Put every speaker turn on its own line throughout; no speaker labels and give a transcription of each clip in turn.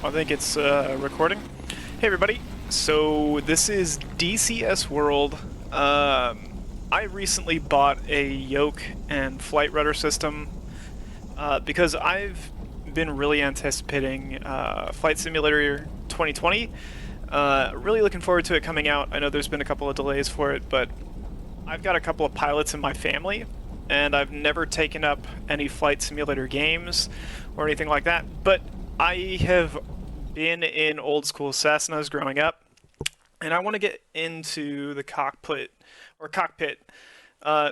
I think it's recording. Hey everybody, so this is DCS World. I recently bought a yoke and flight rudder system because I've been really anticipating Flight Simulator 2020. Really looking forward to it coming out. I know there's been a couple of delays for it, but I've got a couple of pilots in my family, and I've never taken up any Flight Simulator games or anything like that, but I have been in old school Cessnas growing up, and I want to get into the cockpit,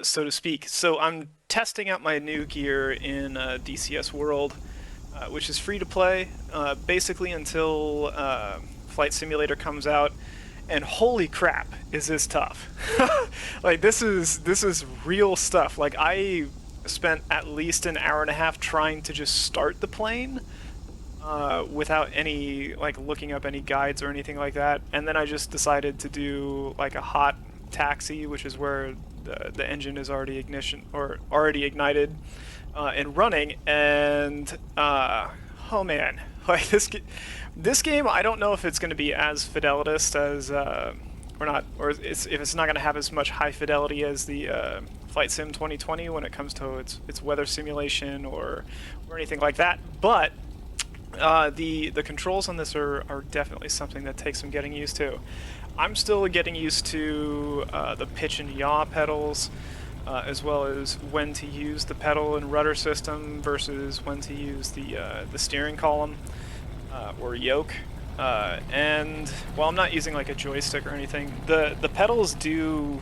so to speak. So I'm testing out my new gear in DCS World, which is free to play, basically until Flight Simulator comes out. And holy crap, is this tough? Like this is real stuff. Like I spent at least an hour and a half trying to just start the plane without any like looking up any guides or anything like that. And then I just decided to do like a hot taxi, which is where the engine is already ignited and running. And oh man, like this game, I don't know if it's going to be as fidelitous as if it's not going to have as much high fidelity as the Flight Sim 2020 when it comes to its weather simulation or anything like that. But the controls on this are definitely something that takes some getting used to. I'm still getting used to the pitch and yaw pedals, as well as when to use the pedal and rudder system versus when to use the steering column or yoke. And while I'm not using like a joystick or anything, the pedals do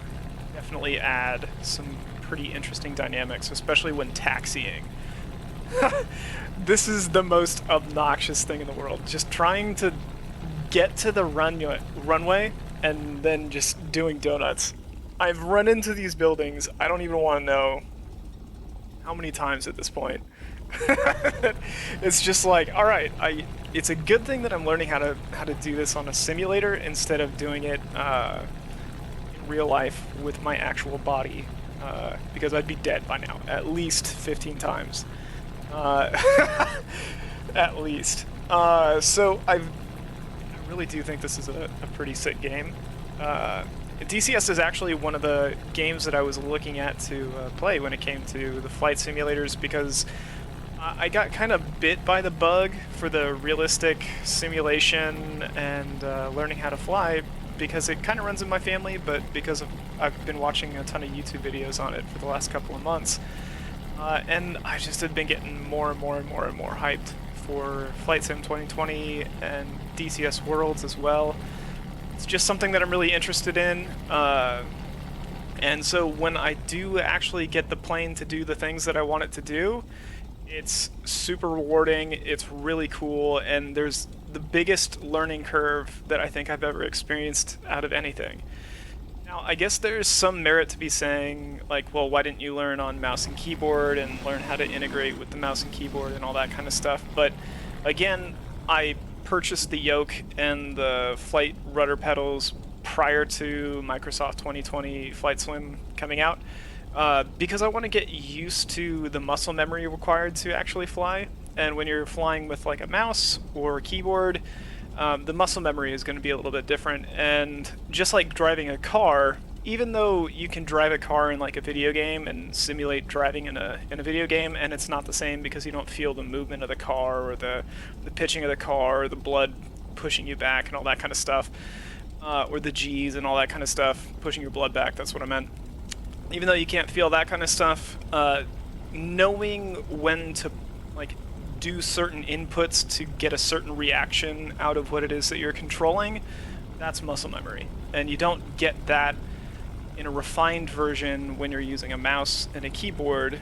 definitely add some pretty interesting dynamics, especially when taxiing. This is the most obnoxious thing in the world. Just trying to get to the runway and then just doing donuts. I've run into these buildings, I don't even want to know how many times at this point. It's just like, all right, it's a good thing that I'm learning how to do this on a simulator instead of doing it in real life with my actual body, because I'd be dead by now, at least 15 times. At least. So I really do think this is a pretty sick game. DCS is actually one of the games that I was looking at to play when it came to the flight simulators, because I got kind of bit by the bug for the realistic simulation and learning how to fly, because it kind of runs in my family, but because I've been watching a ton of YouTube videos on it for the last couple of months. And I just had been getting more and more hyped for Flight Sim 2020 and DCS Worlds as well. It's just something that I'm really interested in. And so when I do actually get the plane to do the things that I want it to do, it's super rewarding, it's really cool, and there's the biggest learning curve that I think I've ever experienced out of anything. Now, I guess there's some merit to be saying, like, well, why didn't you learn on mouse and keyboard and learn how to integrate with the mouse and keyboard and all that kind of stuff? But again, I purchased the yoke and the flight rudder pedals prior to Microsoft 2020 Flight Sim coming out, because I want to get used to the muscle memory required to actually fly. And when you're flying with like a mouse or a keyboard, the muscle memory is going to be a little bit different. And just like driving a car, even though you can drive a car in like a video game and simulate driving in a video game, and it's not the same because you don't feel the movement of the car or the pitching of the car or the blood pushing you back and all that kind of stuff, or the G's and all that kind of stuff, pushing your blood back, that's what I meant. Even though you can't feel that kind of stuff, knowing when to like do certain inputs to get a certain reaction out of what it is that you're controlling, that's muscle memory. And you don't get that in a refined version when you're using a mouse and a keyboard,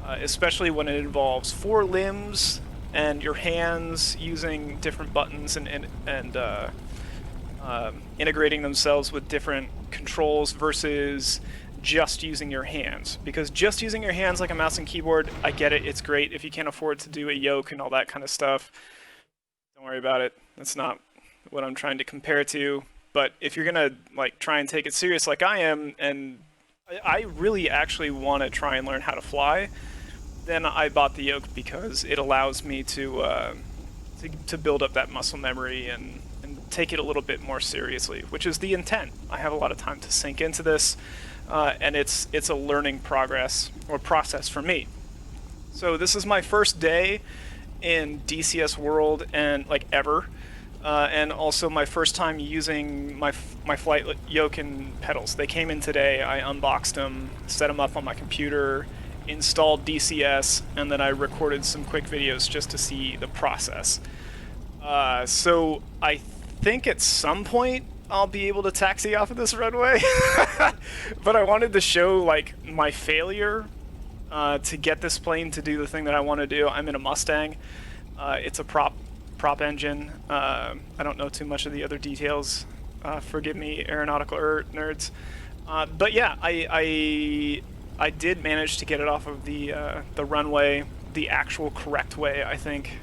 especially when it involves four limbs and your hands using different buttons and integrating themselves with different controls versus just using your hands. Because just using your hands like a mouse and keyboard, I get it, it's great if you can't afford to do a yoke and all that kind of stuff. Don't worry about it. That's not what I'm trying to compare to. But if you're gonna like try and take it serious like I am, and I really actually want to try and learn how to fly, then I bought the yoke because it allows me to to build up that muscle memory and take it a little bit more seriously, which is the intent. I have a lot of time to sink into this, and it's a learning process for me. So this is my first day in DCS World and like ever, and also my first time using my flight yoke and pedals. They came in today. I unboxed them, set them up on my computer, installed DCS, and then I recorded some quick videos just to see the process. So I think at some point I'll be able to taxi off of this runway, but I wanted to show like my failure to get this plane to do the thing that I want to do. I'm in a Mustang. It's a prop engine. I don't know too much of the other details. Forgive me, aeronautical nerds. But yeah, I did manage to get it off of the runway the actual correct way, I think.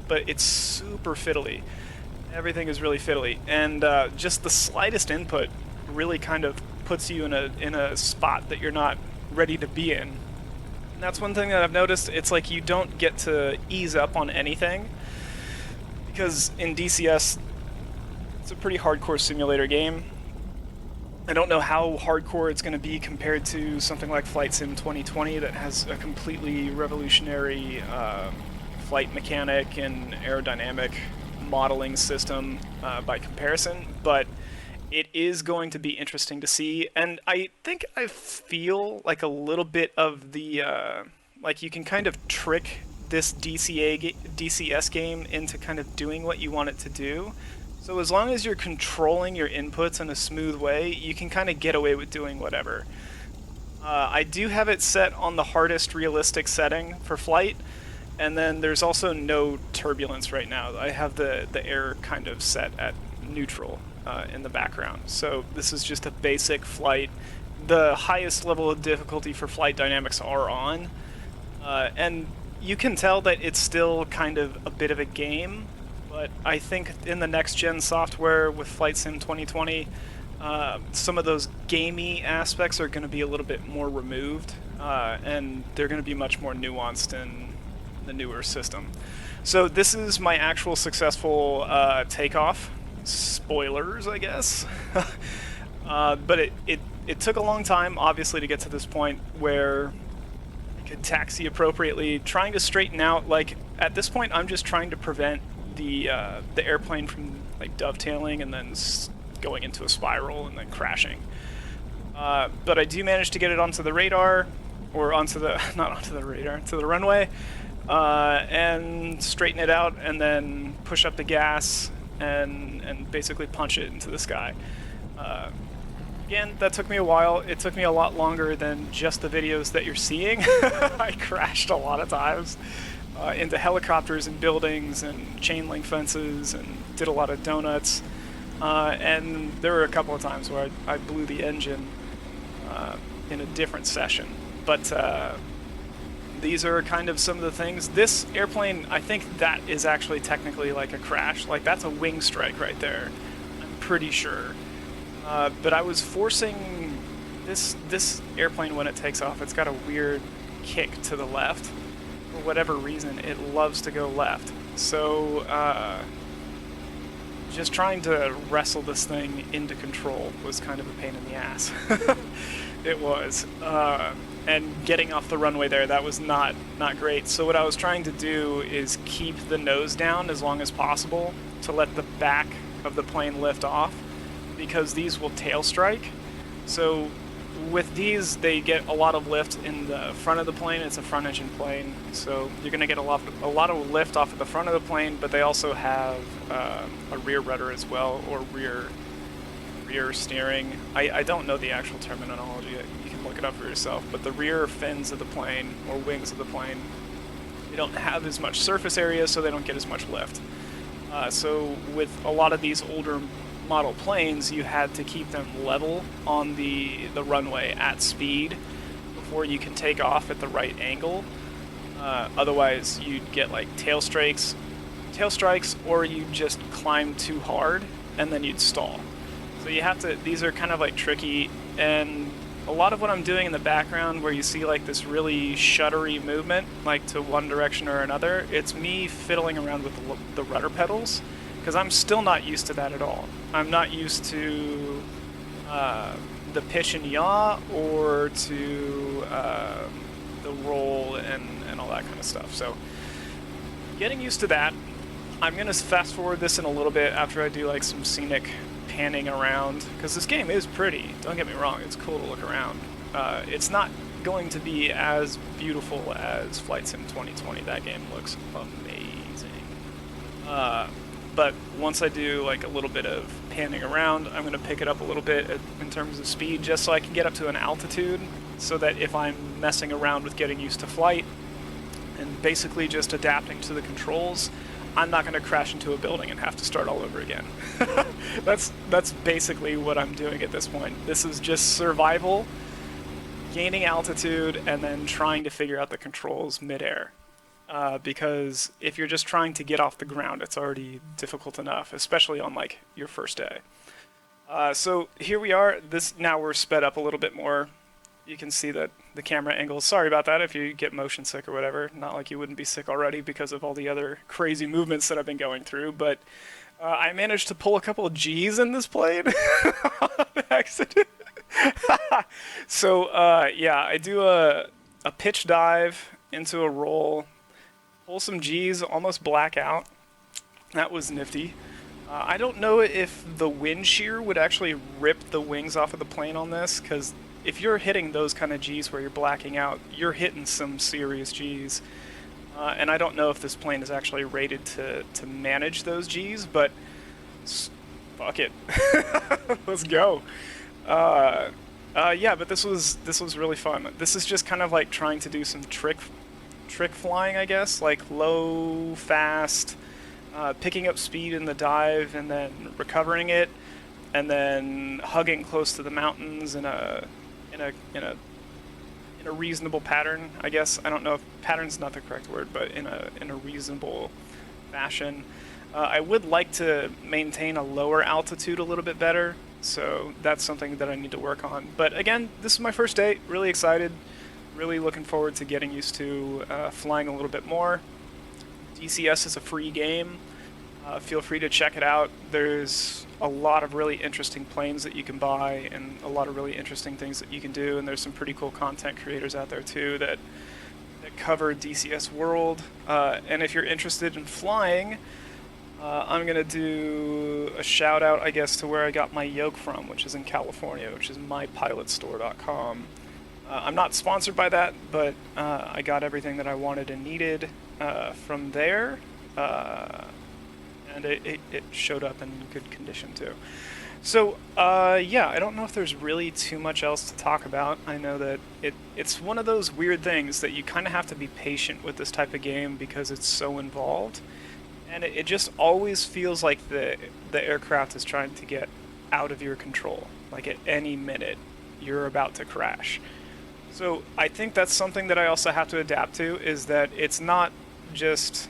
But it's super fiddly. Everything is really fiddly, and just the slightest input really kind of puts you in a spot that you're not ready to be in. And that's one thing that I've noticed. It's like you don't get to ease up on anything, because in DCS, it's a pretty hardcore simulator game. I don't know how hardcore it's going to be compared to something like Flight Sim 2020 that has a completely revolutionary flight mechanic and aerodynamic modeling system by comparison, but it is going to be interesting to see. And I think I feel like a little bit of the like you can kind of trick this DCS game into kind of doing what you want it to do. So as long as you're controlling your inputs in a smooth way, you can kind of get away with doing whatever. I do have it set on the hardest realistic setting for flight, and then there's also no turbulence right now. I have the air kind of set at neutral in the background. So this is just a basic flight. The highest level of difficulty for flight dynamics are on. And you can tell that it's still kind of a bit of a game, but I think in the next gen software with Flight Sim 2020, some of those gamey aspects are going to be a little bit more removed, and they're going to be much more nuanced in the newer system. So this is my actual successful takeoff. Spoilers, I guess. But it took a long time, obviously, to get to this point where I could taxi appropriately, trying to straighten out, like, at this point I'm just trying to prevent the airplane from like dovetailing and then going into a spiral and then crashing. But I do manage to get it onto the radar, or onto the, not onto the radar, to the runway, and straighten it out, and then push up the gas and basically punch it into the sky. Again, that took me a while. It took me a lot longer than just the videos that you're seeing. I crashed a lot of times into helicopters and buildings and chain link fences, and did a lot of donuts. And there were a couple of times where I blew the engine in a different session. But these are kind of some of the things. This airplane, I think that is actually technically like a crash. Like, that's a wing strike right there, I'm pretty sure. But I was forcing this airplane, when it takes off, it's got a weird kick to the left. For whatever reason, it loves to go left. So just trying to wrestle this thing into control was kind of a pain in the ass. It was. And getting off the runway there, that was not great. So what I was trying to do is keep the nose down as long as possible to let the back of the plane lift off, because these will tail strike. So with these, they get a lot of lift in the front of the plane. It's a front engine plane, so you're going to get a lot of lift off of the front of the plane, but they also have a rear rudder as well, or rear steering. I don't know the actual terminology. You can look it up for yourself, but the rear fins of the plane, or wings of the plane, they don't have as much surface area, so they don't get as much lift. So with a lot of these older model planes, you had to keep them level on the runway at speed before you can take off at the right angle. Otherwise, you'd get like tail strikes, or you just climb too hard and then you'd stall. So you have to. These are kind of like tricky, and a lot of what I'm doing in the background, where you see like this really shuddery movement, like to one direction or another, it's me fiddling around with the rudder pedals, because I'm still not used to that at all. I'm not used to the pitch and yaw, or to the roll and all that kind of stuff. So getting used to that. I'm gonna fast forward this in a little bit after I do like some scenic panning around, because this game is pretty, don't get me wrong, it's cool to look around. It's not going to be as beautiful as Flight Sim 2020. That game looks amazing. But once I do like a little bit of panning around, I'm going to pick it up a little bit in terms of speed, just so I can get up to an altitude, so that if I'm messing around with getting used to flight and basically just adapting to the controls, I'm not going to crash into a building and have to start all over again. That's basically what I'm doing at this point. This is just survival, gaining altitude, and then trying to figure out the controls midair. Because if you're just trying to get off the ground, it's already difficult enough, especially on like your first day. So here we are. Now we're sped up a little bit more. You can see that the camera angle. Sorry about that if you get motion sick or whatever. Not like you wouldn't be sick already because of all the other crazy movements that I've been going through. But I managed to pull a couple of G's in this plane on accident. So yeah, I do a pitch dive into a roll, pull some G's, almost black out. That was nifty. I don't know if the wind shear would actually rip the wings off of the plane on this, because if you're hitting those kind of G's where you're blacking out, you're hitting some serious G's. And I don't know if this plane is actually rated to manage those G's, but fuck it. Let's go. Yeah, but this was really fun. This is just kind of like trying to do some trick flying, I guess, like low, fast, picking up speed in the dive and then recovering it, and then hugging close to the mountains in a reasonable pattern, I guess. I don't know if pattern's not the correct word, but in a reasonable fashion. I would like to maintain a lower altitude a little bit better, so that's something that I need to work on. But again, this is my first day, really excited, really looking forward to getting used to flying a little bit more. DCS is a free game. Feel free to check it out. There's a lot of really interesting planes that you can buy and a lot of really interesting things that you can do, and there's some pretty cool content creators out there too that cover DCS World. And if you're interested in flying, I'm going to do a shout out, I guess, to where I got my yoke from, which is in California, which is mypilotstore.com. I'm not sponsored by that, but I got everything that I wanted and needed from there. And it showed up in good condition too. So yeah, I don't know if there's really too much else to talk about. I know that it's one of those weird things that you kind of have to be patient with this type of game because it's so involved, and it just always feels like the aircraft is trying to get out of your control. Like at any minute, you're about to crash. So I think that's something that I also have to adapt to, is that it's not just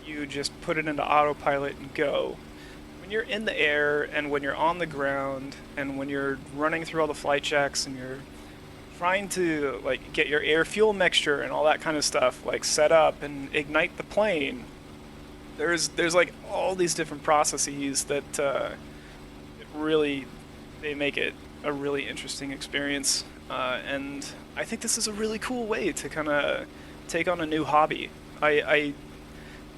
you just put it into autopilot and go. When you're in the air and when you're on the ground and when you're running through all the flight checks and you're trying to like get your air fuel mixture and all that kind of stuff like set up and ignite the plane, there's like all these different processes that they make it a really interesting experience. And I think this is a really cool way to kind of take on a new hobby. I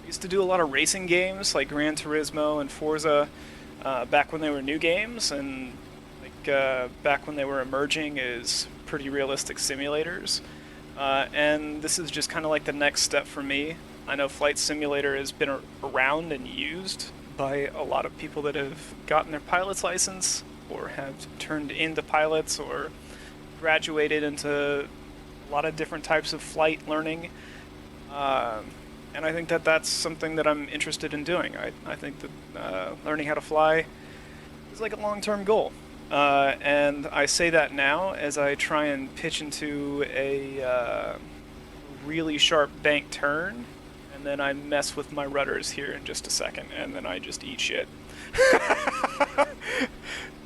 used to do a lot of racing games like Gran Turismo and Forza back when they were new games, and like back when they were emerging as pretty realistic simulators. And this is just kind of like the next step for me. I know Flight Simulator has been around and used by a lot of people that have gotten their pilot's license or have turned into pilots or graduated into a lot of different types of flight learning. And I think that that's something that I'm interested in doing. I think that learning how to fly is like a long-term goal. And I say that now as I try and pitch into a really sharp bank turn, and then I mess with my rudders here in just a second, and then I just eat shit.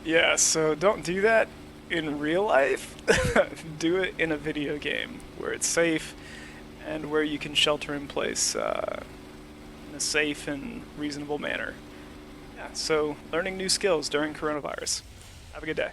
Yeah, so don't do that. in real life, do it in a video game where it's safe and where you can shelter in place in a safe and reasonable manner. Yeah, so learning new skills during coronavirus. Have a good day.